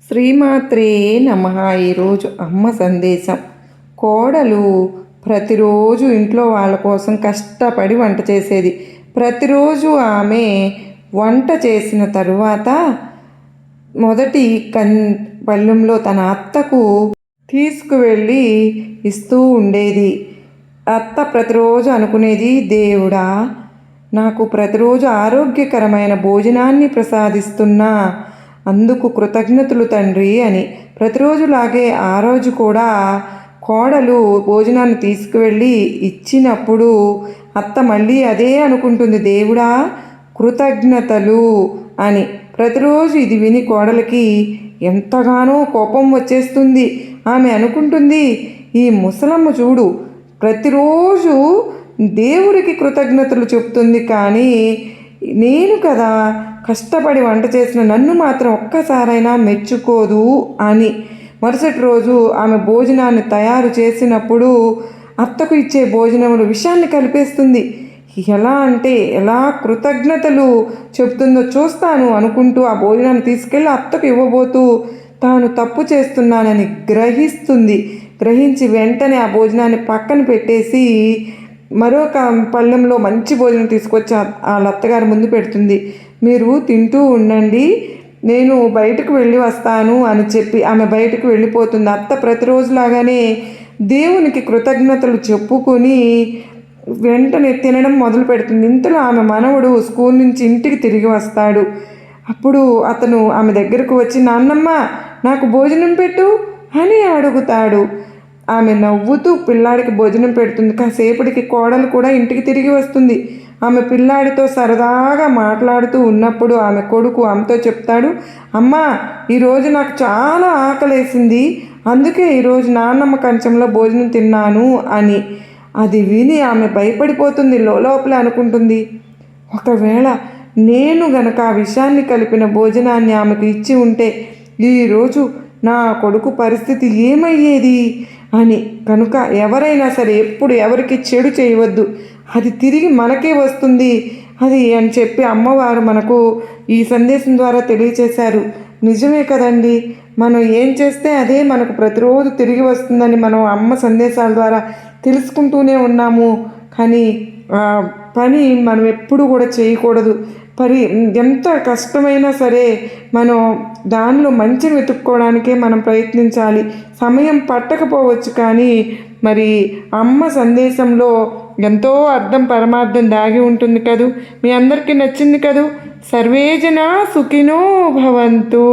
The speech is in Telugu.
శ్రీమాత్రే నమః. ఈరోజు అమ్మ సందేశం. కోడలు ప్రతిరోజు ఇంట్లో వాళ్ళ కోసం కష్టపడి వంట చేసేది. ప్రతిరోజు ఆమె వంట చేసిన తరువాత మొదటి పళ్ళెంలో తన అత్తకు తీసుకువెళ్ళి ఇస్తూ ఉండేది. అత్త ప్రతిరోజు అనుకునేది, దేవుడా, నాకు ప్రతిరోజు ఆరోగ్యకరమైన భోజనాన్ని ప్రసాదిస్తున్నా అందుకు కృతజ్ఞతలు తండ్రి అని. ప్రతిరోజులాగే ఆ రోజు కూడా కోడలు భోజనాన్ని తీసుకువెళ్ళి ఇచ్చినప్పుడు అత్త మళ్ళీ అదే అనుకుంటుంది, దేవుడా కృతజ్ఞతలు అని. ప్రతిరోజు ఇది విని కోడలికి ఎంతగానో కోపం వచ్చేస్తుంది. ఆమె అనుకుంటుంది, ఈ ముసలమ్మ చూడు ప్రతిరోజు దేవుడికి కృతజ్ఞతలు చెప్తుంది, కానీ నేను కదా కష్టపడి వంట చేసిన నన్ను మాత్రం ఒక్కసారైనా మెచ్చుకోదు అని. మరుసటి రోజు ఆమె భోజనాన్ని తయారు చేసినప్పుడు అత్తకు ఇచ్చే భోజనంలో విషయాన్ని కలిపేస్తుంది. ఎలా అంటే ఎలా కృతజ్ఞతలు చెప్తుందో చూస్తాను అనుకుంటూ ఆ భోజనాన్ని తీసుకెళ్ళి అత్తకు ఇవ్వబోతూ తాను తప్పు చేస్తున్నానని గ్రహించి వెంటనే ఆ భోజనాన్ని పక్కన పెట్టేసి మరొక పళ్ళెంలో మంచి భోజనం తీసుకొచ్చి వాళ్ళ అత్తగారి ముందు పెడుతుంది. మీరు తింటూ ఉండండి, నేను బయటకు వెళ్ళి వస్తాను అని చెప్పి ఆమె బయటకు వెళ్ళిపోతుంది. అత్త ప్రతిరోజులాగానే దేవునికి కృతజ్ఞతలు చెప్పుకొని వెంటనే తినడం మొదలు పెడుతుంది. ఇంతలో ఆమె మనవడు స్కూల్ నుంచి ఇంటికి తిరిగి వస్తాడు. అప్పుడు అతను ఆమె దగ్గరకు వచ్చి, నాన్నమ్మ నాకు భోజనం పెట్టు అని అడుగుతాడు. ఆమె నవ్వుతూ పిల్లాడికి భోజనం పెడుతుంది. కాసేపటికి కోడలు కూడా ఇంటికి తిరిగి వస్తుంది. ఆమె పిల్లాడితో సరదాగా మాట్లాడుతూ ఉన్నప్పుడు ఆమె కొడుకు ఆమెతో చెప్తాడు, అమ్మా ఈరోజు నాకు చాలా ఆకలేసింది, అందుకే ఈరోజు నాన్నమ్మ కంచంలో భోజనం తిన్నాను అని. అది విని ఆమె భయపడిపోతుంది. లోపల అనుకుంటుంది, ఒకవేళ నేను గనక ఆ విషయాన్ని కలిపిన భోజనాన్ని ఆమెకు ఇచ్చి ఉంటే ఈరోజు నా కొడుకు పరిస్థితి ఏమయ్యేది అని. కనుక ఎవరైనా సరే ఎప్పుడు ఎవరికి చెడు చేయవద్దు, అది తిరిగి మనకే వస్తుంది అది అని చెప్పి అమ్మవారు మనకు ఈ సందేశం ద్వారా తెలియచేశారు. నిజమే కదండి, మనం ఏం చేస్తే అదే మనకు ప్రతిరోజు తిరిగి వస్తుందని మనం అమ్మ సందేశాల ద్వారా తెలుసుకుంటూనే ఉన్నాము. కానీ పని మనం ఎప్పుడు కూడా చేయకూడదు. ఎంత కష్టమైనా సరే మనం దానిలో మంచిని వెతుక్కోవడానికే మనం ప్రయత్నించాలి. సమయం పట్టకపోవచ్చు, కానీ మరి అమ్మ సందేశంలో ఎంతో అర్థం పరమార్థం దాగి ఉంటుంది కదూ. మీ అందరికీ నచ్చింది కదూ. సర్వే జనా సుఖినో భవంతు.